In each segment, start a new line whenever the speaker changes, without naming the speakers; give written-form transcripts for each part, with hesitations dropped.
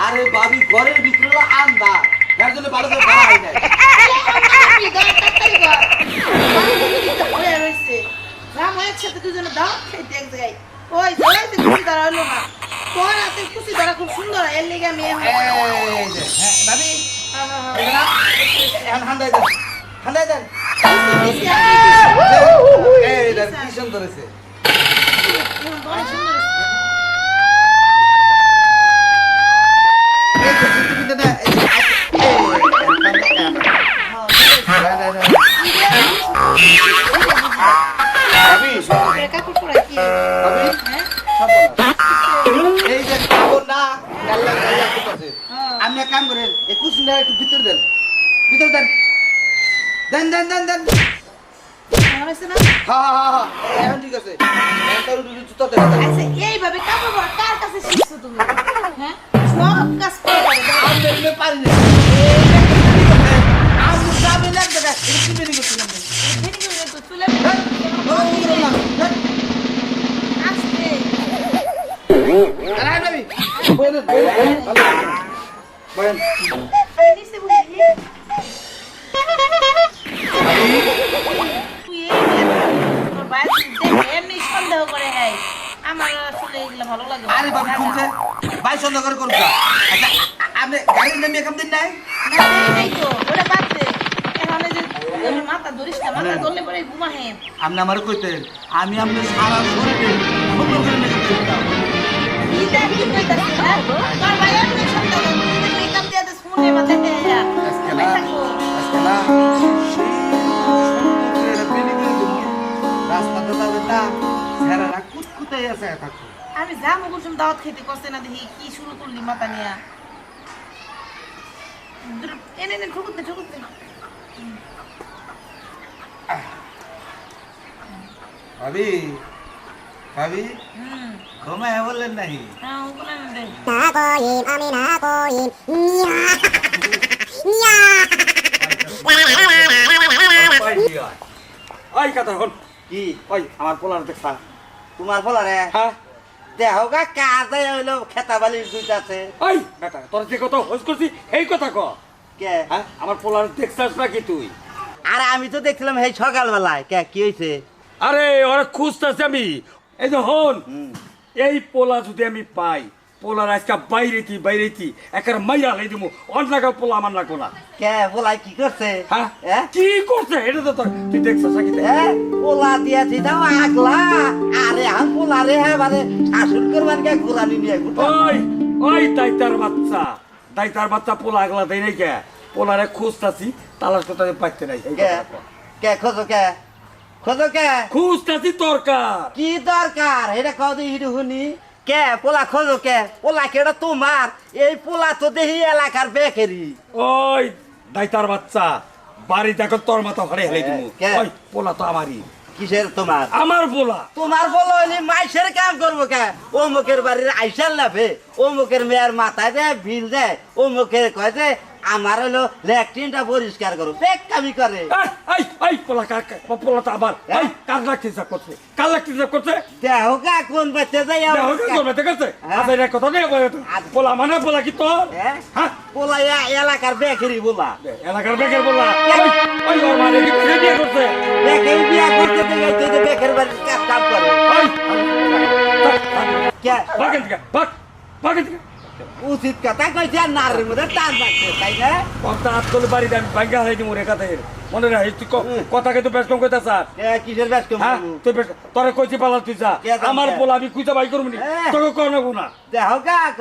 আরে বাবি ঘরের ভিতরে আন্দার এর জন্য ভালো করে খাওয়া হয় না
একসাথে দুজনে দাও খেতে এক জায়গায় ওই জলাইতে খুশি ধরা হলো না তোর হাতে খুশি ধরা খুব সুন্দর এর লেগে আমি
বাবি ঠান্ডায় দেন ঠান্ডায় দেন এই দেন কি সুন্দর হয়েছে আপনি এক কাম করেন এই কুসুমটা একটু ভিতর দেন ভিতর দেন দেন দেন দেন দেন এখন ঠিক আছে
এইভাবে কাপড় কার কাছে শিখছো তুমি হ্যাঁ সব কাজ করে
পারি না আমি যাবে না দাদা কি বেরি করছিলাম
তুলে আসতে
আরে নবী বলেন বলেন
নিচে বসে তুই তোর বাইরে এমনি সন্দেহ করে হ্যাঁ আমার আসলে এগুলো ভালো লাগে
আরে বাবু শুনছে ভাই সন্দেহ করে করুক আচ্ছা আপনি গাড়ির নামে এখান দিন নাই
নাই তো ওটা বাদ দে এখন এই যে মাথা ধরিস না মাথা ধরলে পরে ঘুমা হে
আপনি আমার কইতেন আমি আপনি সারা শরীরে সুন্দর করে মেকআপ দিতাম
ইটা কি কইতাছিস না তোর ভাই এমনি সন্দেহ করে মেকআপ দিয়ে দে ফোনে মাথা দে
আজকে না রাস্তাতে যাবেন না ছেলেরা কুতকুতাই আছে থাকো
আমি যাবো কুসুম দাওয়াত খেতে কষ্ট না দেখি কি শুরু করলি মাথা নিয়া এনে এনে ঠুকুত না
ভাবি ভাবি ঘুমায় বললেন নাকি
হ্যাঁ ওগুলো না দে
না কইম আমি না কইম নিয়া নিয়া
ওই কথা হল
কি
ওই আমার পোলার দেখা
তোমার বলারে
হ্যাঁ
দেহ গা কাজে হইলো খেতা বালির দুইটাছে
ওই বেটা তোর যে কথা হোস করছি এই কথা ক
কে
হ্যাঁ আমার পোলার দেখছাস নাকি তুই
আরে আমি তো দেখছিলাম এই সকালবেলায় কে কি হয়েছে
আরে ওরা খুঁজতেছে আমি এই যে হন এই পোলা যদি আমি পাই পোলার আজকে বাইরেতি একের মাইরা লাই দিব অন্যকা পোলা আমার না কোনা
কে বলাই কি করছে
হ্যাঁ কি করছে এটা তো তুই দেখছাস নাকি
পোলা দিয়েছি তাও আগলা আরে আম পোলা রে মানে শাসন করবার কে ঘুরানি নিয়ে
ওই ওই দাইতার বাচ্চা পোলা আগলা দেয় নাই কে পোলারে খুঁজতাছি তালাশ করতে পাইতে নাই
কে খোঁজো কে খোঁজো কে
খুঁজতাছি দরকার
কি দরকার এটা কও দি হিডু হুনি কে পোলা খোঁজো কে পোলা কেডা তোমার এই পোলা তো দেহি এলাকার বেকেরি
ওই দাইতার বাচ্চা বাড়ি দেখো তোর মাথা ফাড়ে হেলে দিব ওই পোলা তো আমারই
কিসের তোমার
আমার পোলা
তোমার বলো হইলে মাইসের কাম করবো কে ও মুখের বাড়ির আইসার লাভে ও মুখের মেয়ের মাথায় দেয় বিল দেয় ও মুখের কয় যে আমার হলো ল্যাট্রিনটা পরিষ্কার করো বেক কামি করে
এই পোলা পোলা তো আবার কার লাগতে করছে
দেহ গা কোন বাচ্চা যাই
কথা নেই পোলা মানে পোলা কি তোর
পোলা এলাকার বেকেরি বলা
এলাকার বেকের পোলা ওই ওর মানে কি বিয়ে করছে
বেকের বিয়া করতে দেখে বেকের বাড়ির কাজ করে কে
বাগেন থেকে
উচিত কথা কইছে আর নারের মধ্যে টান লাগছে তাই না
কথা আসলে বাড়িতে আমি ভাঙ্গা হয়ে দিব রেখা দেয় মনে রাখিস তুই কথা কিন্তু বেশ কম কইতা স্যার
কিসের ব্যস্ত
তুই তোরে কইছি পালা তুই যা আমার পোলা আমি কুইতা বাই করবি তোকে কোন না
দেহ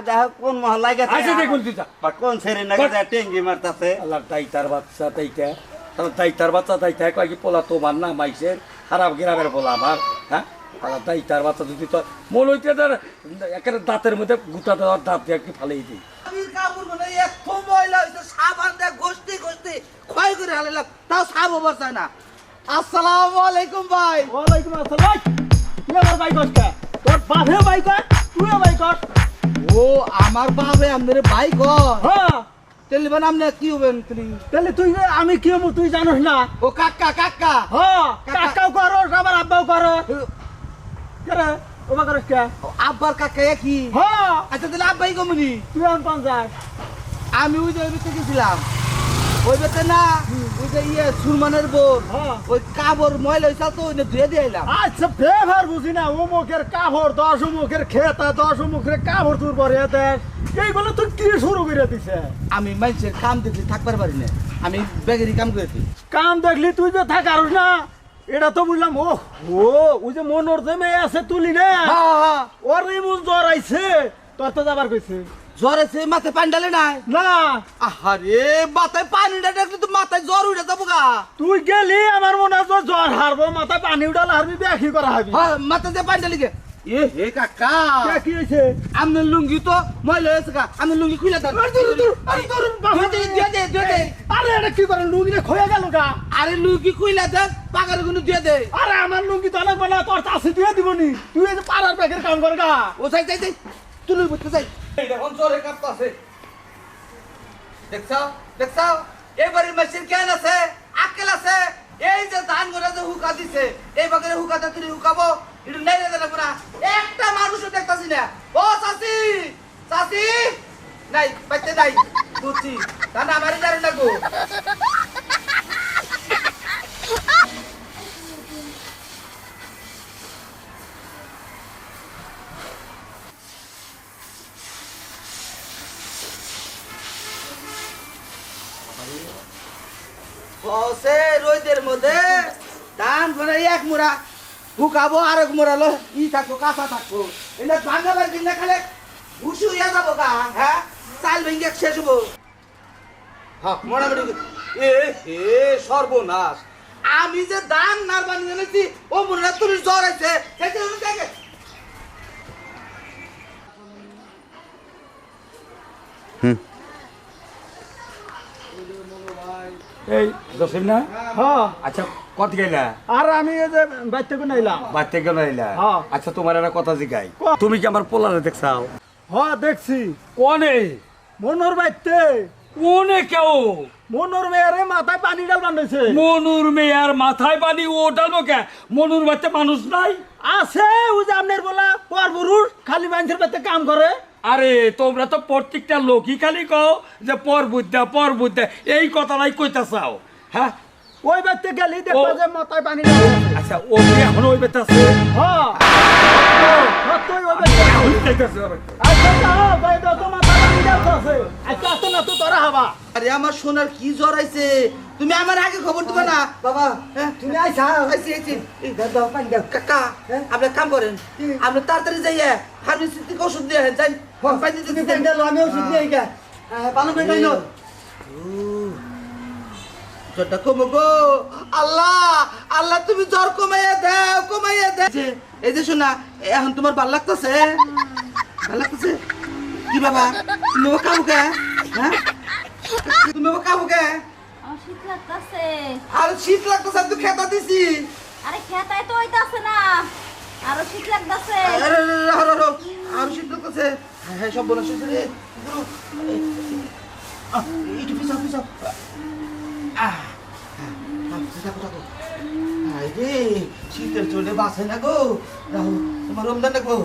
দেহ কোন মহল্লায় গেছে
আচ্ছা দেখুন তুই যা
কোন ছেড়ে না গেছে টেঙ্গি মারতাছে
আল্লাহ তাইতার বাচ্চা তাইতা কয় কি পোলা তোমার না মাইসের খারাপ গ্রামের পোলা আমার হ্যাঁ তার বাচ্চা যদি তোর মন হইতে একেবারে দাঁতের মধ্যে গুটা দেওয়ার দাঁত দিয়ে একটু ফালেই দিই
আসসালামু আলাইকুম ভাই
ওয়ালাইকুম আসসালাম তুই আমার ভাই কষ্ট তোর বাপে ভাই কর তুইও ভাই কর
ও আমার বাপে আমাদের ভাই কর
হ্যাঁ
তাহলে মানে আপনি কি হবেন তুমি
তাহলে তুই আমি কি হবো তুই জানোস না
ও কাকা
হ্যাঁ কাকাও করো আবার আব্বাও করো ও
আব্বার কাকা কি
হ্যাঁ
আচ্ছা তাহলে আব্বাই কমনি
তুই আন 50
আমি ওই যে ওই বেতে গেছিলাম ওই বেতে না ওই যে সুরমানের বোন
হ্যাঁ।
ওই কাবর ময়লা হয়েছে তো ওই ধুয়ে দিয়ে এলাম
আচ্ছা ফেভার বুঝি না অমুকের কাপড় 10 অমুকের খেতা 10 অমুকের কাপড় তোর পরে দেখ এইগুলো তুই কি শুরু করে দিছে
আমি মানুষের কাম দেখলে থাকবার পারি না আমি বেগেরই কাম করেছি
কাম দেখলি তুই যে থাকার না এটা তো বুঝলাম ও ওই যে মনোর যে মেয়ে আছে তুলি না ওর এমন জ্বর আইছে তোর তো যাবার কইছে
জ্বর আছে মাথায় পানি ডালে নাই
না
আহারে মাথায় পানি ডালে তো মাথায় জ্বর উঠে যাবো গা
তুই গেলি আমার মনে হয় জ্বর হারবো মাথায় পানি উঠাল হারবি ব্যাখি করা হাবি
হ্যাঁ মাথায় দিয়ে পানি ডালি গে এ হে কাকা
কি হয়েছে
আপনার লুঙ্গি তো ময়লা হয়েছে কা আপনার লুঙ্গি খুলে দেন দিয়ে দে
আরে এটা কি করে লুঙ্গিটা খয়ে গেল গা
আরে লুঙ্গি খুলে দেন পাগার গুলো দিয়ে দে
আরে আমার লুঙ্গি তো লাগবে না তোর চাষি দিয়ে দিবনি তুই এই যে পাড়ার ব্যাগের কাম কর গা
ও যাই যাই যাই তুই বুঝতে যাই এখন জ্বরে কাঁপতাছে দেখছাও দেখছাও এবারে মেশিন কেন আছে আকেল আছে এই যে ধান করে যে হুকা দিছে এই বাগের হুকাতে তুই হুকাবো একটু নেই রে লাগবো না একটা মানুষও দেখতাছি না ও চাচি চাচি নাই বাইতে নাই বুঝছি তা না আমারই জানেন না গো বসে রোদের মধ্যে ধান করে এক মুড়া হুকাবো আর এক মুড়া লো ই থাকবো কাঁচা থাকবো এটা ভাঙাবার দিন না খালে ভুসু হইয়া যাবো গা হ্যাঁ চাল ভেঙে শেষ হবো হ্যাঁ মোটামুটি এ হে সর্বনাশ আমি যে ধান নার বানিয়ে এনেছি ও মনে হয় তুমি জ্বর আছে দেখে
এই জসিম না
হ্যাঁ
আচ্ছা কত গেলা
আর আমি এই যে বাইতে কোন আইলাম
বাচ্চা কেন আইলা
হ্যাঁ।
আচ্ছা তোমার একটা কথা জিগাই তুমি কি আমার পোলারে দেখছাও
হ্যাঁ দেখছি
কোনে
মনোর বাইতে
কোনে কেউ
মনোর মেয়েরে মাথায় পানি ডাল বানাইছে
মনুর মেয়ার মাথায় পানি ওটালো কে মনুর বাচ্চা মানুষ নাই
আছে ওই যে আপনার বলা পরপুরুষ খালি মানুষের বাইতে কাম করে
আরে তোমরা তো প্রত্যেকটা লোকই খালি কও যে পর বুদ্ধা এই কথাটাই কইতা চাও হ্যাঁ
ওই বাইতে গেলি দেখবা
ও।
যে মাথায় পানি ডাল আছে।
আচ্ছা ও কি এখন ওই বেতা আছে
হ্যাঁ হ্যাঁ, তুই ওই বাইতে আচ্ছা যাও বাইতে তো মাথায় পানি ডাল আছে আচ্ছা আসো না তো তোরা হবা
আরে আমার সোনার কি জ্বর আইছে তুমি আমার আগে খবর দিবে না বাবা হ্যাঁ তুমি আইছা আইছি আইছি এই দাও পানি দাও কাকা আপনি কাম করেন আপনি তাড়াতাড়ি যাইয়া ফার্মেসি থেকে ওষুধ দিয়ে যাই পানি দিতে দেন আমি ওষুধ দিয়ে গা ভালো করে নাইলো জ্বরটা কমো গো আল্লাহ আল্লাহ তুমি জ্বর কমাইয়া দাও এই যে শোনা এখন তোমার ভাল লাগতেছে ভাল লাগতেছে কি বাবা তুমি কাবু কে হ্যাঁ তুমি কাবু কে
আমার শীত লাগতাছে।
আর শীত লাগতেছে তুই খেতা দিছি
আরে খেতাই তো হইতাছে না, আরো শীত লাগতাছে।
আর শীত লাগতেছে হ্যাঁ সব বলা শেষ রে একটু পিছাও পিছাও থাকো রে শীতের চলে বাসে না গো রাহু তোমার রমজান দেখবো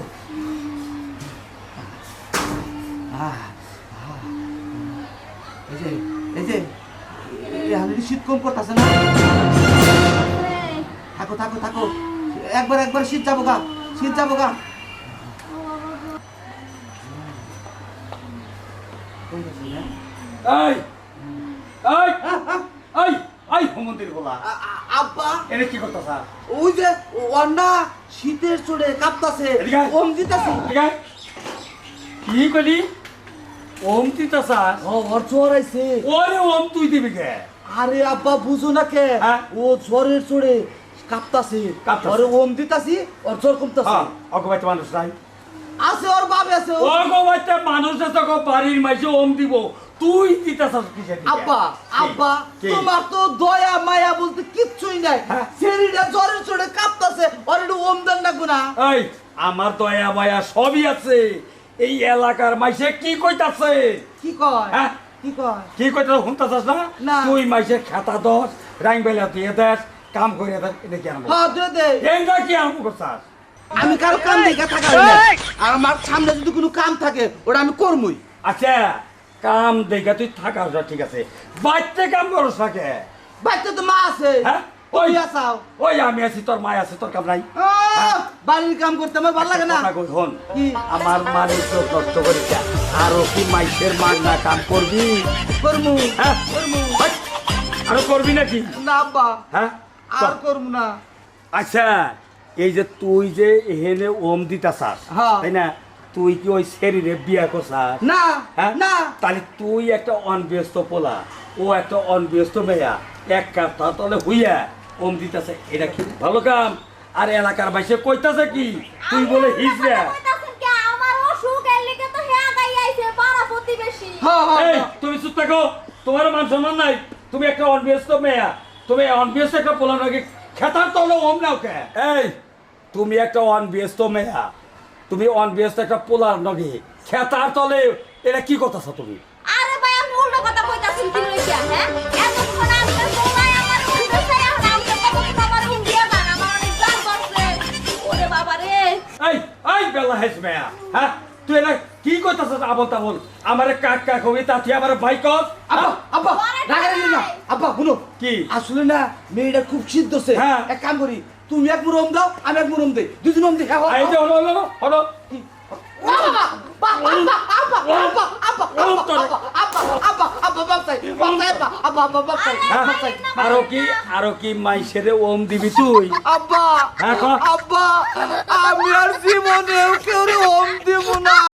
শীত কম করতেছে না থাকো থাকো থাকো একবার শীত যাবো গা
এই এই এই এই হোমন্দির বলা
আব্বা
এনে কি করতাছ
ওই যে অন্না শীতের চড়ে কাঁপতাছে
এদিকে আয়।
ওম দিতাছে
ঠিক আছে কি কইলি ওম তিতাছাস
ওর জ্বর আইছে
ওরে ওম তুই দিবি কে
আরে আব্বা বুঝো না কে
হ্যাঁ?
ও জ্বরের চড়ে কাঁপতাছে
কাঁপতাছে।
ওরে ওম দিতাছি ওর জ্বর কমতাছে
হ্যাঁ অগবাইতে মানুষ নাই
আছে ওর বাপ আছে
অগবাইতে মানুষ আছে গো বাড়ির মাইছে ওম দিব তুই তিতাছাস কিসে
আব্বা আব্বা
কি?
তোমার তো দয়া মায়া বলতে কিচ্ছুই নাই
হ্যাঁ?
শরীরটা জ্বরের চড়ে কাঁপতাছে ওর একটু ওম দেন না গুনা
এই আমার দয়া মায়া সবই আছে এই এলাকার মাইছে কি কইতাছে
কি কয়
হ্যাঁ?
কি কয়
কি কইতাছ শুনতাছস না
না।
তুই মাইছে খাতা দস রাং বেলা দিয়ে দেস কাম করে দেস এটা কি আনবো
হ্যাঁ দে
এইটা কি আনবো করছাস
আমি কারো কাম দেখে থাকা হয় না। আর আমার সামনে যদি কোনো কাম থাকে ওটা আমি করবই।
আচ্ছা কাম দেখা তুই থাকার ঠিক আছে, বাড়িতে কাম করস না কে?
বাড়িতে তো মা আছে।
হ্যাঁ
ওই
ওই
আসাও।
ওই আমি আছি, তোর মা আছে, তোর কাম নাই।
বাড়ির কাম করতে আমার ভালো লাগে না।
কথা কই হন,
কি?
আমার মানে তো নষ্ট করিস না। আরো কি মাইসের মাগনা কাম করবি?
করমু।
হ্যাঁ
করমু।
ওই, আরো করবি নাকি?
না আব্বা,
হ্যাঁ
আর করমু না।
আচ্ছা এই যে তুই যে এখানে ওম দিতাছাস,
হ্যাঁ।
তাই না? তুই কি ওই শরীরে বিয়া করছাস?
না
হ্যাঁ
না।
তাহলে তুই একটা অনব্যস্ত পোলা, ও একটা অনব্যস্ত মেয়া, এক কাপটা তাহলে হইয়া ওম দিতাছে, এটা কি ভালো কাম? আর এলাকার বাইসে কইতাছে কি তুই বলে হিজড়া?
কইতাছেন কি আমার অসুখ এর লিগে তো হে গাই আইছে পাড়া প্রতিবেশী।
হ্যাঁ
এই
হ্যাঁ।
তুমি চুপ থাকো, তোমার মান সম্মান নাই। তুমি একটা অনব্যস্ত মেয়া, তুমি অনব্যস্ত একটা পোলা নাকি খেতার তলে ওম নাও কে? এই তুমি একটা অনব্যস্ত মেয়া, তুমি অনব্যস্ত একটা পোলার নাকি খেতার তলে, এটা কি কথাছ তুমি?
আরে ভাই আপনি উল্টো কথা কইতাছেন কি লইয়া হ্যাঁ? এতক্ষণ আপনার বলাই আমার উল্টো চাই আর আপনি কতক্ষণ আমার উল্টিয়া গান আমার অনেক জান করছে। ওরে বাবা রে।
এই এই বেলা হেস মেয়া, হ্যাঁ তুই এটা কি করতেছ আবল তাবল? আমারে কাক কাক হবি তাতে আমার ভাই কস।
আব্বা আব্বা রাগারাগি না। আব্বা শুনো
কি?
আসলে না মেয়েটা খুব সিদ্ধছে।
হ্যাঁ।
এক কাম করি, তুমি এক মুরম দাও, আমি এক মুরম দেই, দুজন ওম দিই। হ্যাঁ
এই যে হলো হলো হলো হ্যাঁ, আরো কি মাইসেরে ওম দিবি তুই?
আব্বা
হ্যাঁ, ক।
আব্বা আমি আর জীবনেও কেউ ওম দিব না।